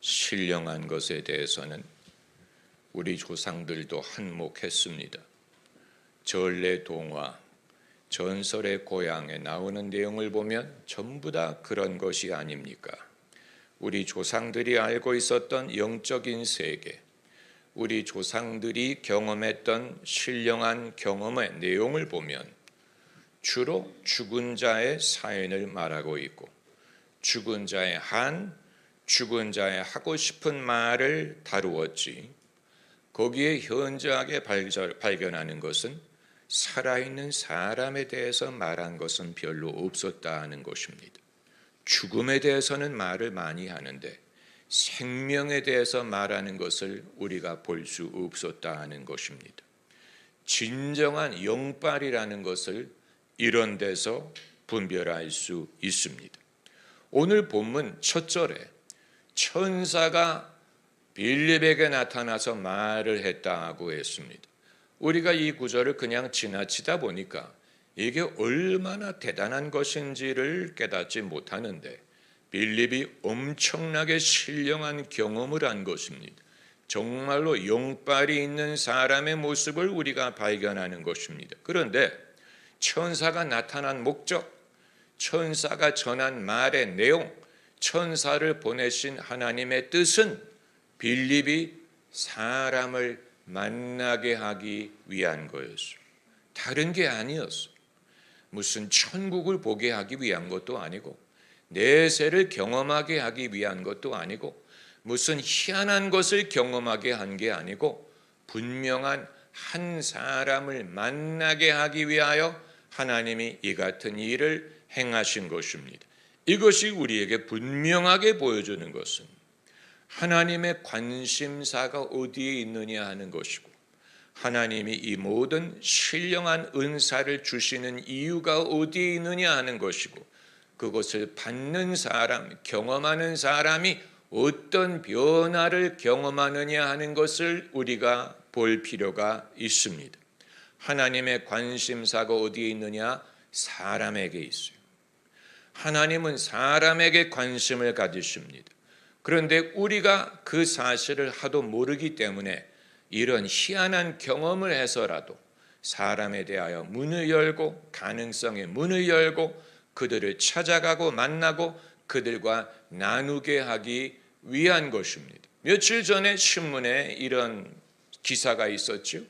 신령한 것에 대해서는 우리 조상들도 한몫했습니다. 전래 동화, 전설의 고향에 나오는 내용을 보면 전부 다 그런 것이 아닙니까? 우리 조상들이 알고 있었던 영적인 세계, 우리 조상들이 경험했던 신령한 경험의 내용을 보면 주로 죽은 자의 사연을 말하고 있고, 죽은 자의 죽은 자의 하고 싶은 말을 다루었지, 거기에 현저하게 발견하는 것은 살아있는 사람에 대해서 말한 것은 별로 없었다 하는 것입니다. 죽음에 대해서는 말을 많이 하는데 생명에 대해서 말하는 것을 우리가 볼 수 없었다 하는 것입니다. 진정한 영빨이라는 것을 이런 데서 분별할 수 있습니다. 오늘 본문 첫 절에 천사가 빌립에게 나타나서 말을 했다고 했습니다. 우리가 이 구절을 그냥 지나치다 보니까 이게 얼마나 대단한 것인지를 깨닫지 못하는데, 빌립이 엄청나게 신령한 경험을 한 것입니다. 정말로 영빨이 있는 사람의 모습을 우리가 발견하는 것입니다. 그런데 천사가 나타난 목적, 천사가 전한 말의 내용, 천사를 보내신 하나님의 뜻은 빌립이 사람을 만나게 하기 위한 거였어요. 다른 게 아니었어요. 무슨 천국을 보게 하기 위한 것도 아니고, 내세를 경험하게 하기 위한 것도 아니고, 무슨 희한한 것을 경험하게 한 게 아니고, 분명한 한 사람을 만나게 하기 위하여 하나님이 이 같은 일을 행하신 것입니다. 이것이 우리에게 분명하게 보여주는 것은 하나님의 관심사가 어디에 있느냐 하는 것이고, 하나님이 이 모든 신령한 은사를 주시는 이유가 어디에 있느냐 하는 것이고, 그것을 받는 사람, 경험하는 사람이 어떤 변화를 경험하느냐 하는 것을 우리가 볼 필요가 있습니다. 하나님의 관심사가 어디에 있느냐? 사람에게 있어요. 하나님은 사람에게 관심을 가지십니다. 그런데 우리가 그 사실을 하도 모르기 때문에 이런 희한한 경험을 해서라도 사람에 대하여 문을 열고, 가능성의 문을 열고, 그들을 찾아가고 만나고 그들과 나누게 하기 위한 것입니다. 며칠 전에 신문에 이런 기사가 있었죠.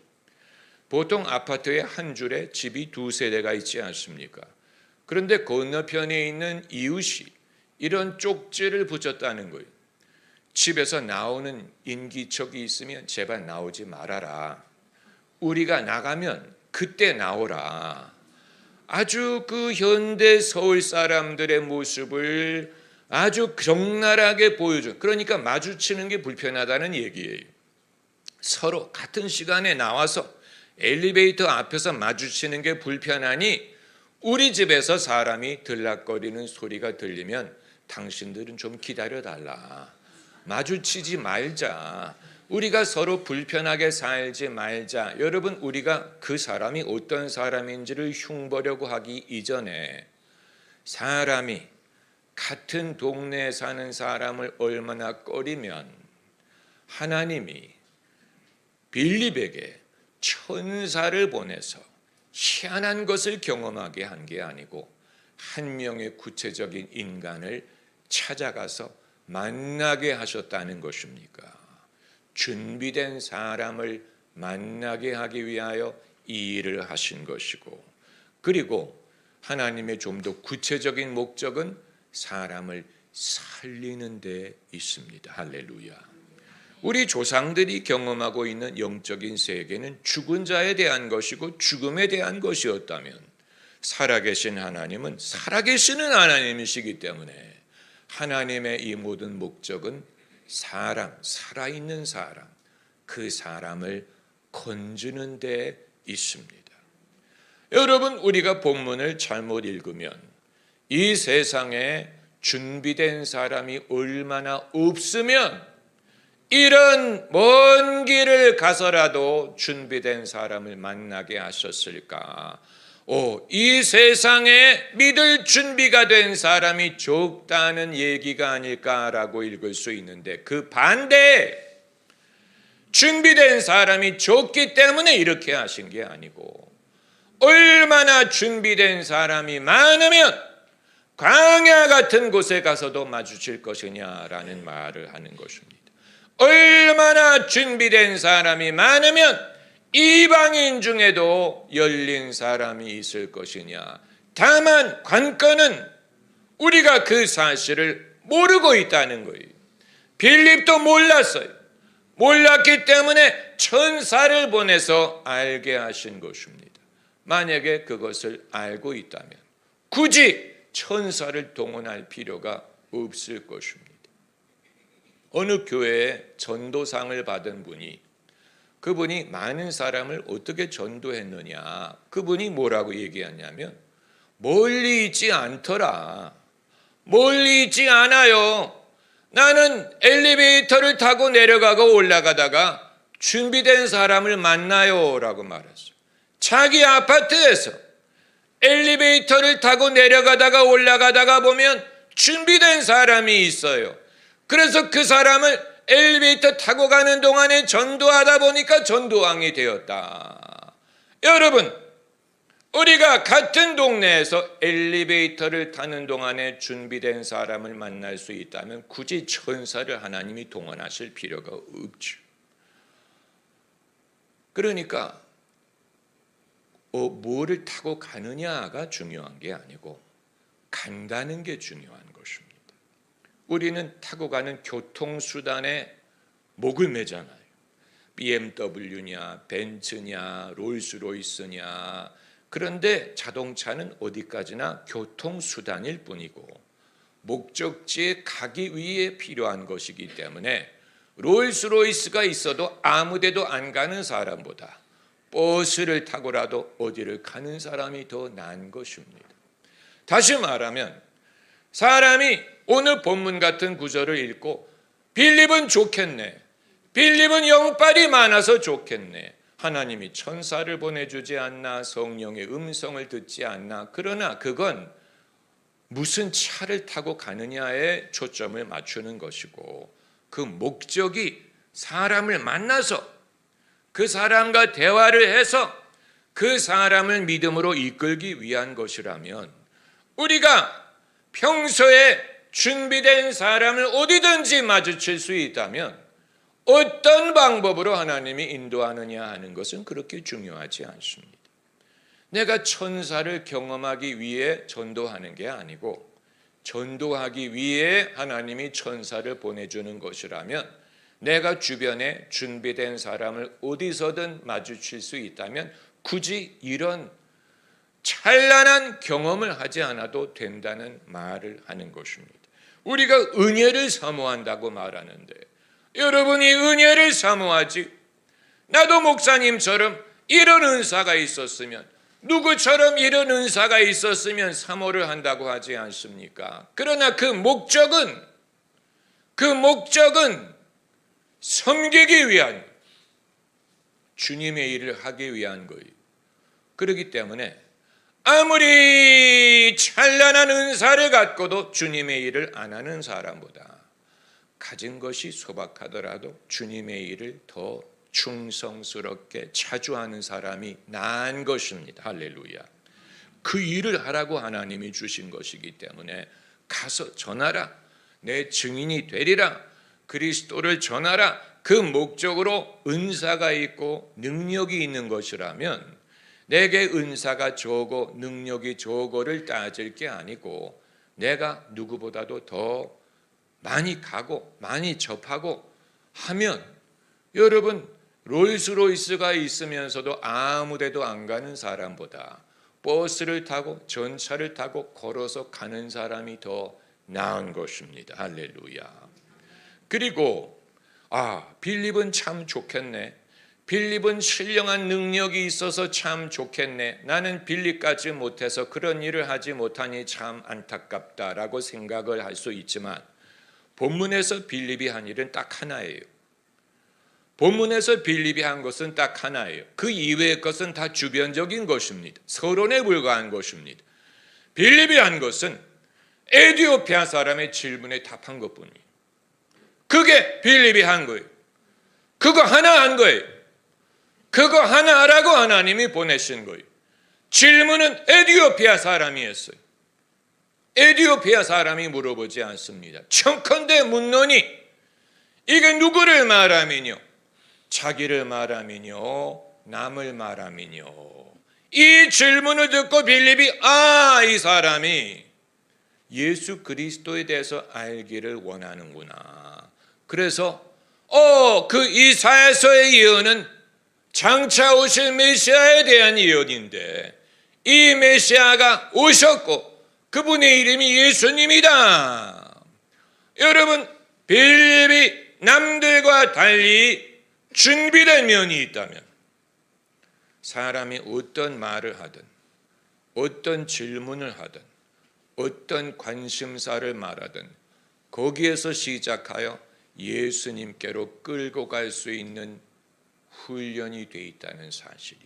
보통 아파트의 한 줄에 집이 두 세대가 있지 않습니까? 그런데 건너편에 있는 이웃이 이런 쪽지를 붙였다는 거예요. 집에서 나오는 인기척이 있으면 제발 나오지 말아라. 우리가 나가면 그때 나오라. 아주 그 현대 서울 사람들의 모습을 아주 적나라하게 보여줘. 그러니까 마주치는 게 불편하다는 얘기예요. 서로 같은 시간에 나와서 엘리베이터 앞에서 마주치는 게 불편하니 우리 집에서 사람이 들락거리는 소리가 들리면 당신들은 좀 기다려달라. 마주치지 말자. 우리가 서로 불편하게 살지 말자. 여러분, 우리가 그 사람이 어떤 사람인지를 흉보려고 하기 이전에 사람이 같은 동네에 사는 사람을 얼마나 꺼리면 하나님이 빌립에게 천사를 보내서 희한한 것을 경험하게 한 게 아니고 한 명의 구체적인 인간을 찾아가서 만나게 하셨다는 것입니까? 준비된 사람을 만나게 하기 위하여 이 일을 하신 것이고, 그리고 하나님의 좀 더 구체적인 목적은 사람을 살리는 데 있습니다. 할렐루야. 우리 조상들이 경험하고 있는 영적인 세계는 죽은 자에 대한 것이고 죽음에 대한 것이었다면, 살아계신 하나님은 살아계시는 하나님이시기 때문에 하나님의 이 모든 목적은 사람, 살아있는 사람, 그 사람을 건지는 데 있습니다. 여러분, 우리가 본문을 잘못 읽으면 이 세상에 준비된 사람이 얼마나 없으면 이런 먼 길을 가서라도 준비된 사람을 만나게 하셨을까? 이 세상에 믿을 준비가 된 사람이 좁다는 얘기가 아닐까라고 읽을 수 있는데, 그 반대에 준비된 사람이 좁기 때문에 이렇게 하신 게 아니고, 얼마나 준비된 사람이 많으면 광야 같은 곳에 가서도 마주칠 것이냐라는 말을 하는 것입니다. 얼마나 준비된 사람이 많으면 이방인 중에도 열린 사람이 있을 것이냐. 다만 관건은 우리가 그 사실을 모르고 있다는 거예요. 빌립도 몰랐어요. 몰랐기 때문에 천사를 보내서 알게 하신 것입니다. 만약에 그것을 알고 있다면 굳이 천사를 동원할 필요가 없을 것입니다. 어느 교회에 전도상을 받은 분이, 그분이 많은 사람을 어떻게 전도했느냐, 그분이 뭐라고 얘기하냐면, 멀리 있지 않더라. 멀리 있지 않아요. 나는 엘리베이터를 타고 내려가고 올라가다가 준비된 사람을 만나요 라고 말했어요. 자기 아파트에서 엘리베이터를 타고 내려가다가 올라가다가 보면 준비된 사람이 있어요. 그래서 그 사람을 엘리베이터 타고 가는 동안에 전도하다 보니까 전도왕이 되었다. 여러분, 우리가 같은 동네에서 엘리베이터를 타는 동안에 준비된 사람을 만날 수 있다면 굳이 천사를 하나님이 동원하실 필요가 없죠. 그러니까 뭐를 타고 가느냐가 중요한 게 아니고 간다는 게 중요한 것입니다. 우리는 타고 가는 교통수단에 목을 매잖아요. BMW냐, 벤츠냐, 롤스로이스냐. 그런데 자동차는 어디까지나 교통수단일 뿐이고 목적지에 가기 위해 필요한 것이기 때문에 롤스로이스가 있어도 아무데도 안 가는 사람보다 버스를 타고라도 어디를 가는 사람이 더 나은 것입니다. 다시 말하면 사람이 오늘 본문 같은 구절을 읽고 빌립은 좋겠네, 빌립은 영빨이 많아서 좋겠네, 하나님이 천사를 보내주지 않나, 성령의 음성을 듣지 않나, 그러나 그건 무슨 차를 타고 가느냐에 초점을 맞추는 것이고 그 목적이 사람을 만나서 그 사람과 대화를 해서 그 사람을 믿음으로 이끌기 위한 것이라면, 우리가 평소에 준비된 사람을 어디든지 마주칠 수 있다면 어떤 방법으로 하나님이 인도하느냐 하는 것은 그렇게 중요하지 않습니다. 내가 천사를 경험하기 위해 전도하는 게 아니고 전도하기 위해 하나님이 천사를 보내주는 것이라면, 내가 주변에 준비된 사람을 어디서든 마주칠 수 있다면 굳이 이런 찬란한 경험을 하지 않아도 된다는 말을 하는 것입니다. 우리가 은혜를 사모한다고 말하는데, 여러분이 은혜를 사모하지, 나도 목사님처럼 이런 은사가 있었으면, 누구처럼 이런 은사가 있었으면 사모를 한다고 하지 않습니까? 그러나 그 목적은 섬기기 위한, 주님의 일을 하기 위한 거예요. 그렇기 때문에 아무리 찬란한 은사를 갖고도 주님의 일을 안 하는 사람보다 가진 것이 소박하더라도 주님의 일을 더 충성스럽게 자주 하는 사람이 나은 것입니다. 할렐루야. 그 일을 하라고 하나님이 주신 것이기 때문에 가서 전하라, 내 증인이 되리라, 그리스도를 전하라. 그 목적으로 은사가 있고 능력이 있는 것이라면 내게 은사가 적고 능력이 적고를 따질 게 아니고, 내가 누구보다도 더 많이 가고 많이 접하고 하면, 여러분, 롤스로이스가 있으면서도 아무데도 안 가는 사람보다 버스를 타고 전차를 타고 걸어서 가는 사람이 더 나은 것입니다. 할렐루야. 그리고 빌립은 참 좋겠네, 빌립은 신령한 능력이 있어서 참 좋겠네, 나는 빌립까지 못해서 그런 일을 하지 못하니 참 안타깝다라고 생각을 할 수 있지만, 본문에서 빌립이 한 일은 딱 하나예요. 본문에서 빌립이 한 것은 딱 하나예요. 그 이외의 것은 다 주변적인 것입니다. 서론에 불과한 것입니다. 빌립이 한 것은 에티오피아 사람의 질문에 답한 것뿐이에요. 그게 빌립이 한 거예요. 그거 하나 한 거예요. 그거 하나 하라고 하나님이 보내신 거예요. 질문은 에티오피아 사람이었어요. 에티오피아 사람이 물어보지 않습니다. 청컨대 묻노니 이게 누구를 말하미뇨? 자기를 말하미뇨? 남을 말하미뇨? 이 질문을 듣고 빌립이 이 사람이 예수 그리스도에 대해서 알기를 원하는구나. 그래서 그 이사야서의 예언은 장차 오실 메시아에 대한 예언인데 이 메시아가 오셨고 그분의 이름이 예수님이다. 여러분, 빌립이 남들과 달리 준비된 면이 있다면 사람이 어떤 말을 하든 어떤 질문을 하든 어떤 관심사를 말하든 거기에서 시작하여 예수님께로 끌고 갈 수 있는 훈련이 돼 있다는 사실이에요.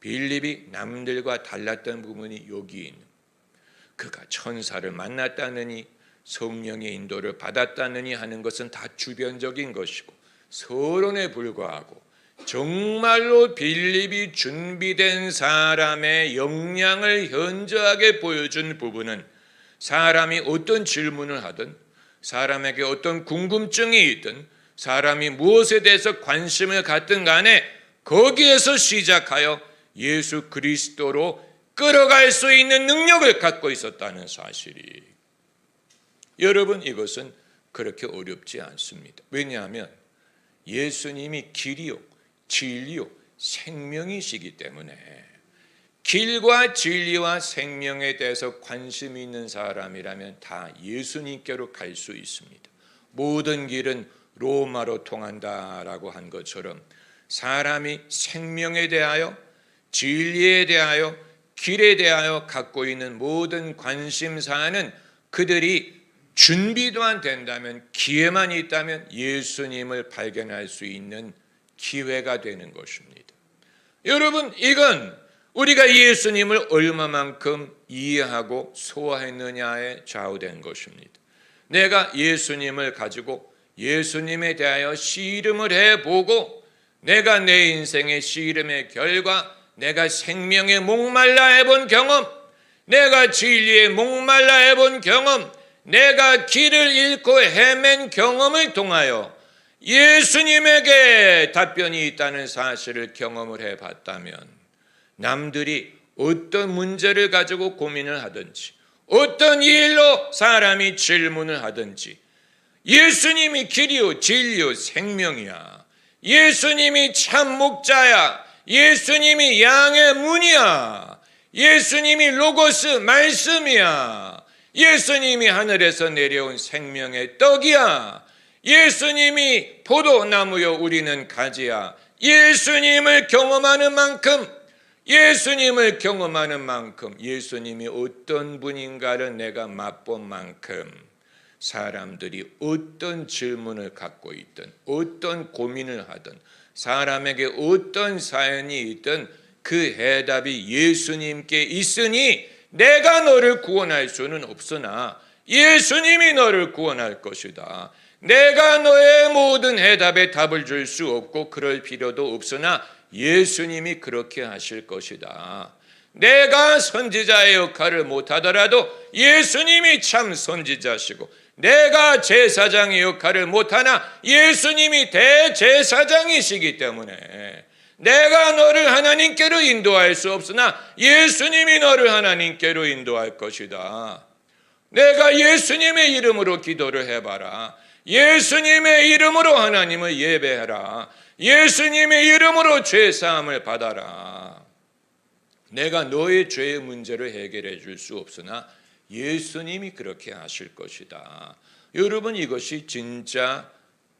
빌립이 남들과 달랐던 부분이 여기 있는, 그가 천사를 만났다느니 성령의 인도를 받았다느니 하는 것은 다 주변적인 것이고 서론에 불과하고 정말로 빌립이 준비된 사람의 역량을 현저하게 보여준 부분은 사람이 어떤 질문을 하든 사람에게 어떤 궁금증이 있든 사람이 무엇에 대해서 관심을 갖든 간에 거기에서 시작하여 예수 그리스도로 끌어갈 수 있는 능력을 갖고 있었다는 사실이, 여러분, 이것은 그렇게 어렵지 않습니다. 왜냐하면 예수님이 길이요 진리요 생명이시기 때문에 길과 진리와 생명에 대해서 관심이 있는 사람이라면 다 예수님께로 갈 수 있습니다. 모든 길은 로마로 통한다라고 한 것처럼 사람이 생명에 대하여 진리에 대하여 길에 대하여 갖고 있는 모든 관심사는 그들이 준비도안 된다면, 기회만 있다면 예수님을 발견할 수 있는 기회가 되는 것입니다. 여러분, 이건 우리가 예수님을 얼마만큼 이해하고 소화했느냐에 좌우된 것입니다. 내가 예수님을 가지고 예수님에 대하여 씨름을 해보고 내가 내 인생의 씨름의 결과 내가 생명에 목말라 해본 경험, 내가 진리에 목말라 해본 경험, 내가 길을 잃고 헤맨 경험을 통하여 예수님에게 답변이 있다는 사실을 경험을 해봤다면 남들이 어떤 문제를 가지고 고민을 하든지 어떤 일로 사람이 질문을 하든지 예수님이 길이요 진리요 생명이야, 예수님이 참 목자야, 예수님이 양의 문이야, 예수님이 로고스 말씀이야, 예수님이 하늘에서 내려온 생명의 떡이야, 예수님이 포도나무요 우리는 가지야, 예수님을 경험하는 만큼 예수님이 어떤 분인가를 내가 맛본 만큼 사람들이 어떤 질문을 갖고 있든 어떤 고민을 하든 사람에게 어떤 사연이 있든 그 해답이 예수님께 있으니 내가 너를 구원할 수는 없으나 예수님이 너를 구원할 것이다. 내가 너의 모든 해답에 답을 줄 수 없고 그럴 필요도 없으나 예수님이 그렇게 하실 것이다. 내가 선지자의 역할을 못하더라도 예수님이 참 선지자시고 내가 제사장의 역할을 못하나 예수님이 대제사장이시기 때문에 내가 너를 하나님께로 인도할 수 없으나 예수님이 너를 하나님께로 인도할 것이다. 내가 예수님의 이름으로 기도를 해봐라. 예수님의 이름으로 하나님을 예배해라. 예수님의 이름으로 죄사함을 받아라. 내가 너의 죄의 문제를 해결해 줄 수 없으나 예수님이 그렇게 하실 것이다. 여러분, 이것이 진짜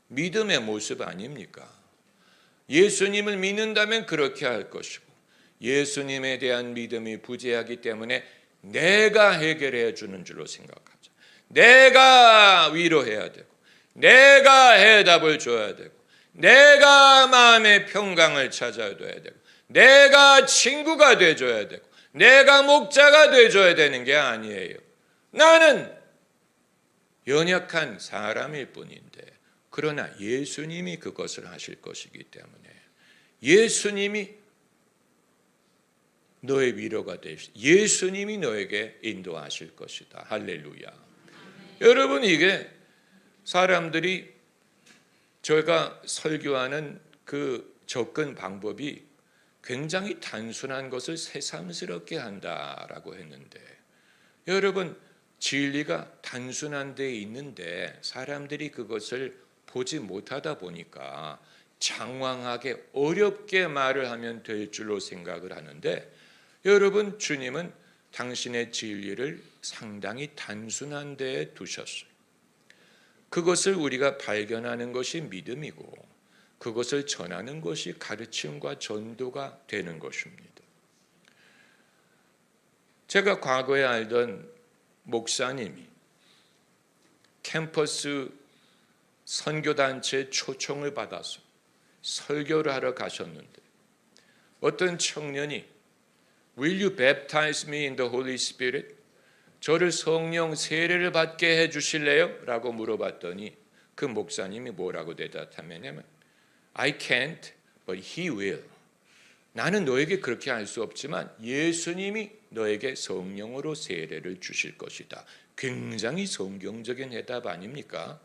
믿음의 모습 아닙니까? 예수님을 믿는다면 그렇게 할 것이고 예수님에 대한 믿음이 부재하기 때문에 내가 해결해 주는 줄로 생각하죠. 내가 위로해야 되고 내가 해답을 줘야 되고 내가 마음의 평강을 찾아둬야 되고, 내가 친구가 돼줘야 되고, 내가 목자가 돼줘야 되는 게 아니에요. 나는 연약한 사람일 뿐인데, 그러나 예수님이 그것을 하실 것이기 때문에 예수님이 너의 위로가 되시고 예수님이 너에게 인도하실 것이다. 할렐루야. 여러분, 이게 사람들이 저희가 설교하는 그 접근 방법이 굉장히 단순한 것을 새삼스럽게 한다라고 했는데, 여러분, 진리가 단순한 데 있는데 사람들이 그것을 보지 못하다 보니까 장황하게 어렵게 말을 하면 될 줄로 생각을 하는데, 여러분, 주님은 당신의 진리를 상당히 단순한 데에 두셨어요. 그것을 우리가 발견하는 것이 믿음이고, 그것을 전하는 것이 가르침과 전도가 되는 것입니다. 제가 과거에 알던 목사님이 캠퍼스 선교단체 초청을 받아서 설교를 하러 가셨는데, 어떤 청년이 Will you baptize me in the Holy Spirit? 저를 성령 세례를 받게 해주실래요? 라고 물어봤더니 그 목사님이 뭐라고 대답하냐면 I can't, but he will. 나는 너에게 그렇게 할 수 없지만 예수님이 너에게 성령으로 세례를 주실 것이다. 굉장히 성경적인 대답 아닙니까?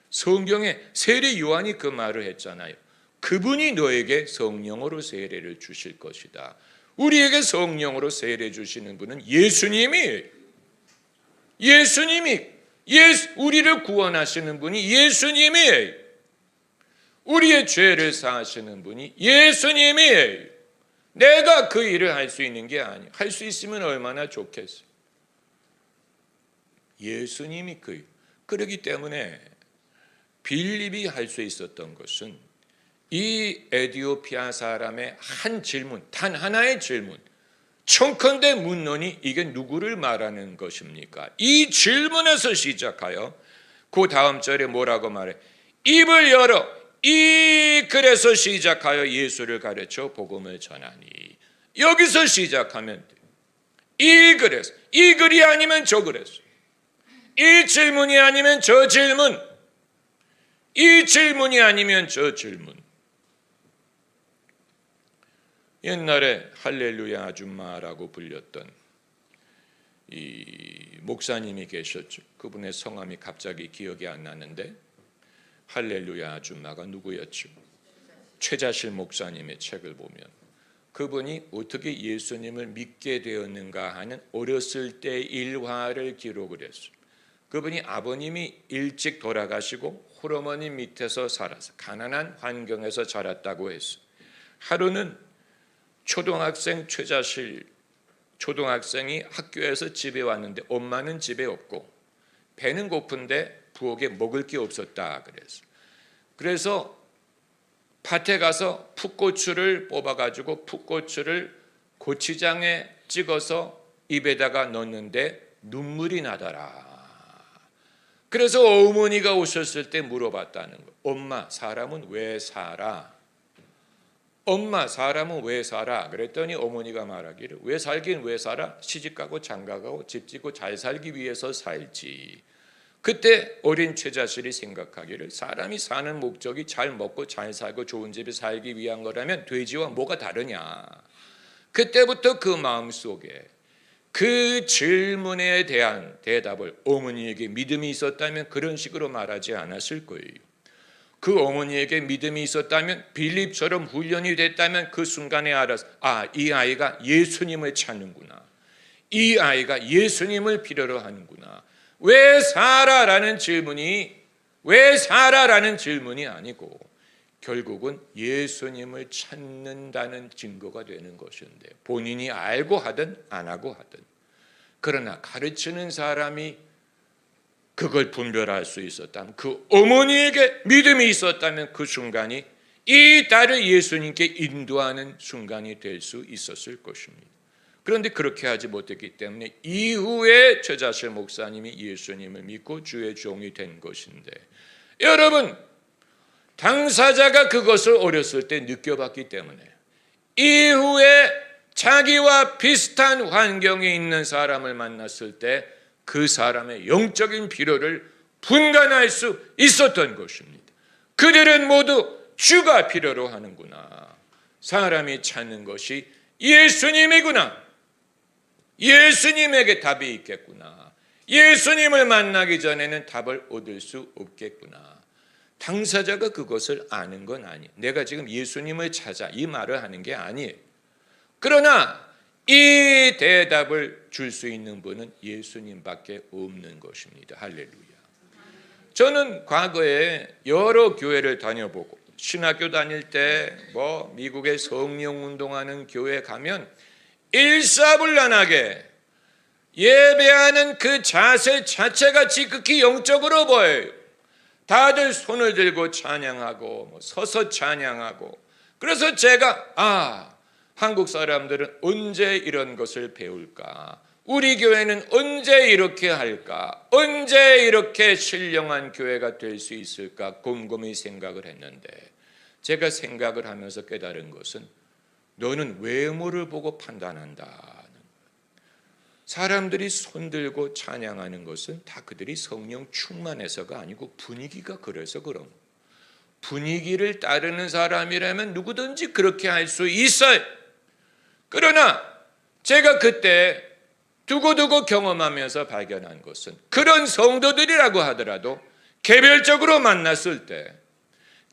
성경에 세례 요한이 그 말을 했잖아요. 그분이 너에게 성령으로 세례를 주실 것이다. 우리에게 성령으로 세례 주시는 분은 예수님이 우리를 구원하시는 분이 예수님이에요. 우리의 죄를 사하시는 분이 예수님이에요. 내가 그 일을 할 수 있는 게 아니에요. 할 수 있으면 얼마나 좋겠어요. 예수님이 그 일. 그렇기 때문에 빌립이 할 수 있었던 것은 이 에티오피아 사람의 한 질문, 단 하나의 질문, 청컨대 묻노니 이게 누구를 말하는 것입니까? 이 질문에서 시작하여 그 다음 절에 뭐라고 말해? 입을 열어 이 글에서 시작하여 예수를 가르쳐 복음을 전하니. 여기서 시작하면 돼. 이 글에서, 이 글이 아니면 저 글에서, 이 질문이 아니면 저 질문, 이 질문이 아니면 저 질문. 옛날에 할렐루야 아줌마라고 불렸던 이 목사님이 계셨죠. 그분의 성함이 갑자기 기억이 안 나는데 할렐루야 아줌마가 누구였죠? 최자실 목사님의 책을 보면 그분이 어떻게 예수님을 믿게 되었는가 하는 어렸을 때 일화를 기록을 했어요. 그분이 아버님이 일찍 돌아가시고 홀어머니 밑에서 살아서 가난한 환경에서 자랐다고 했어요. 하루는 초등학생 최자실 초등학생이 학교에서 집에 왔는데 엄마는 집에 없고 배는 고픈데 부엌에 먹을 게 없었다 그래서 밭에 가서 풋고추를 뽑아가지고 풋고추를 고추장에 찍어서 입에다가 넣었는데 눈물이 나더라. 그래서 어머니가 오셨을 때 물어봤다는 거예요. 엄마, 사람은 왜 살아? 엄마, 사람은 왜 살아? 그랬더니 어머니가 말하기를 왜 살긴 왜 살아? 시집가고 장가가고 집 짓고 잘 살기 위해서 살지. 그때 어린 최자실이 생각하기를 사람이 사는 목적이 잘 먹고 잘 살고 좋은 집에 살기 위한 거라면 돼지와 뭐가 다르냐. 그때부터 그 마음속에 그 질문에 대한 대답을 어머니에게 믿음이 있었다면 그런 식으로 말하지 않았을 거예요. 그 어머니에게 믿음이 있었다면 빌립처럼 훈련이 됐다면 그 순간에 알아서 이 아이가 예수님을 찾는구나. 이 아이가 예수님을 필요로 하는구나. 왜 살아라는 질문이 아니고 결국은 예수님을 찾는다는 증거가 되는 것인데 본인이 알고 하든 안 하고 하든 그러나 가르치는 사람이 그걸 분별할 수 있었다면 그 어머니에게 믿음이 있었다면 그 순간이 이 딸을 예수님께 인도하는 순간이 될 수 있었을 것입니다. 그런데 그렇게 하지 못했기 때문에 이후에 최자실 목사님이 예수님을 믿고 주의 종이 된 것인데 여러분 당사자가 그것을 어렸을 때 느껴봤기 때문에 이후에 자기와 비슷한 환경에 있는 사람을 만났을 때 그 사람의 영적인 필요를 분간할 수 있었던 것입니다. 그들은 모두 주가 필요로 하는구나. 사람이 찾는 것이 예수님이구나. 예수님에게 답이 있겠구나. 예수님을 만나기 전에는 답을 얻을 수 없겠구나. 당사자가 그것을 아는 건 아니에요. 내가 지금 예수님을 찾아 이 말을 하는 게 아니에요. 그러나 이 대답을 줄 수 있는 분은 예수님밖에 없는 것입니다. 할렐루야. 저는 과거에 여러 교회를 다녀보고 신학교 다닐 때 미국의 성령 운동하는 교회 가면 일사불란하게 예배하는 그 자세 자체가 지극히 영적으로 보여요. 다들 손을 들고 찬양하고 서서 찬양하고. 그래서 제가 한국 사람들은 언제 이런 것을 배울까? 우리 교회는 언제 이렇게 할까? 언제 이렇게 신령한 교회가 될 수 있을까? 곰곰이 생각을 했는데 제가 생각을 하면서 깨달은 것은 너는 외모를 보고 판단한다는 거예요. 사람들이 손들고 찬양하는 것은 다 그들이 성령 충만해서가 아니고 분위기가 그래서 그런 거예요. 분위기를 따르는 사람이라면 누구든지 그렇게 할 수 있어요. 그러나 제가 그때 두고두고 경험하면서 발견한 것은 그런 성도들이라고 하더라도 개별적으로 만났을 때,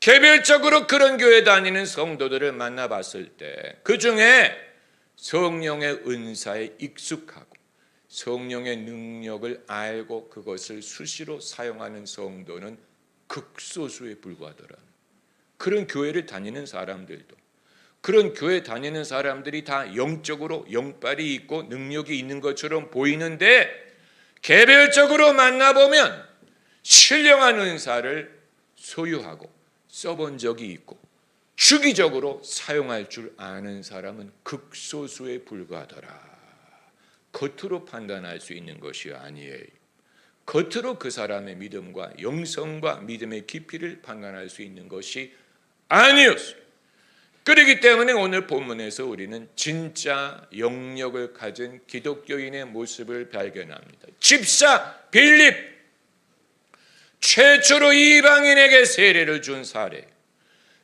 개별적으로 그런 교회 다니는 성도들을 만나봤을 때 그 중에 성령의 은사에 익숙하고 성령의 능력을 알고 그것을 수시로 사용하는 성도는 극소수에 불과하더라. 그런 교회를 다니는 사람들도, 그런 교회 다니는 사람들이 다 영적으로 영빨이 있고 능력이 있는 것처럼 보이는데 개별적으로 만나보면 신령한 은사를 소유하고 써본 적이 있고 주기적으로 사용할 줄 아는 사람은 극소수에 불과하더라. 겉으로 판단할 수 있는 것이 아니에요. 겉으로 그 사람의 믿음과 영성과 믿음의 깊이를 판단할 수 있는 것이 아니었어요. 그렇기 때문에 오늘 본문에서 우리는 진짜 영역을 가진 기독교인의 모습을 발견합니다. 집사 빌립, 최초로 이방인에게 세례를 준 사례,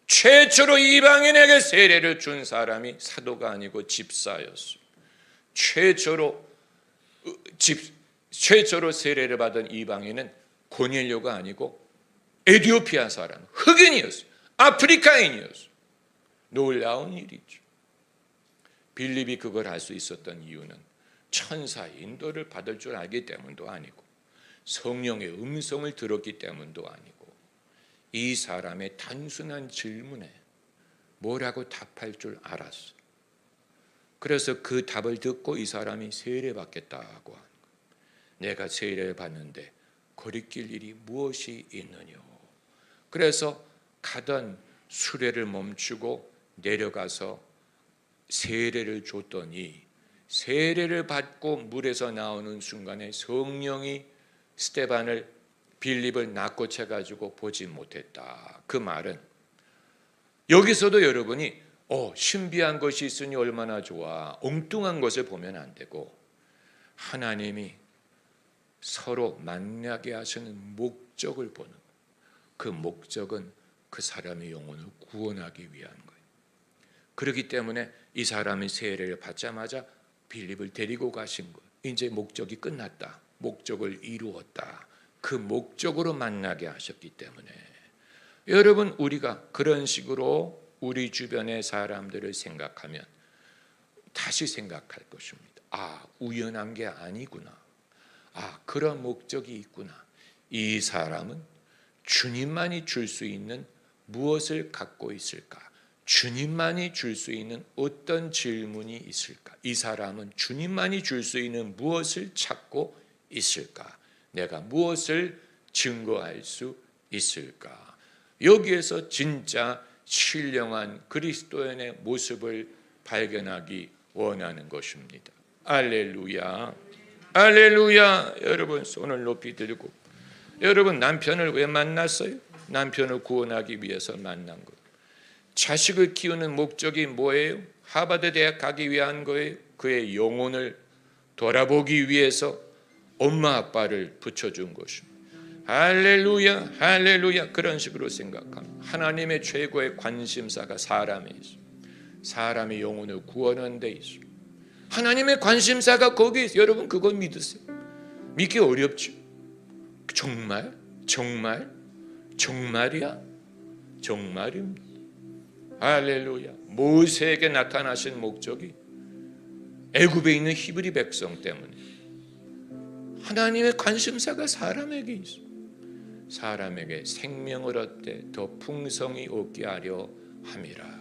최초로 이방인에게 세례를 준 사람이 사도가 아니고 집사였어요. 최초로 세례를 받은 이방인은 고넬료가 아니고 에티오피아 사람, 흑인이었어요. 아프리카인이었어요. 놀라운 일이죠. 빌립이 그걸 할 수 있었던 이유는 천사의 인도를 받을 줄 알기 때문도 아니고 성령의 음성을 들었기 때문도 아니고 이 사람의 단순한 질문에 뭐라고 답할 줄 알았어. 그래서 그 답을 듣고 이 사람이 세례받겠다고 하는 거예요. 내가 세례를 받는데 거리낄 일이 무엇이 있느냐. 그래서 가던 수레를 멈추고 내려가서 세례를 줬더니 세례를 받고 물에서 나오는 순간에 성령이 스데반을 빌립을 낚고채 가지고 보지 못했다. 그 말은 여기서도 여러분이 신비한 것이 있으니 얼마나 좋아. 엉뚱한 것을 보면 안 되고 하나님이 서로 만나게 하시는 목적을 보는, 그 목적은 그 사람의 영혼을 구원하기 위한 거예요. 그렇기 때문에 이 사람이 세례를 받자마자 빌립을 데리고 가신 거예요. 이제 목적이 끝났다. 목적을 이루었다. 그 목적으로 만나게 하셨기 때문에 여러분, 우리가 그런 식으로 우리 주변의 사람들을 생각하면 다시 생각할 것입니다. 우연한 게 아니구나. 그런 목적이 있구나. 이 사람은 주님만이 줄 수 있는 무엇을 갖고 있을까? 주님만이 줄 수 있는 어떤 질문이 있을까? 이 사람은 주님만이 줄 수 있는 무엇을 찾고 있을까? 내가 무엇을 증거할 수 있을까? 여기에서 진짜 신령한 그리스도인의 모습을 발견하기 원하는 것입니다. 할렐루야, 할렐루야. 여러분 손을 높이 들고, 여러분 남편을 왜 만났어요? 남편을 구원하기 위해서 만난 거예요. 자식을 키우는 목적이 뭐예요? 하버드 대학 가기 위한 거예요. 그의 영혼을 돌아보기 위해서 엄마 아빠를 붙여준 것입니다. 할렐루야, 할렐루야. 그런 식으로 생각합니다. 하나님의 최고의 관심사가 사람에 있습니다. 사람의 영혼을 구원하는 데 있습니다. 하나님의 관심사가 거기에 있어요. 여러분 그걸 믿으세요? 믿기 어렵죠? 정말? 정말? 정말이야? 정말입니다. 할렐루야. 모세에게 나타나신 목적이 애굽에 있는 히브리 백성 때문에 하나님의 관심사가 사람에게 있어요. 사람에게 생명을 얻되 더 풍성히 얻게 하려 함이라.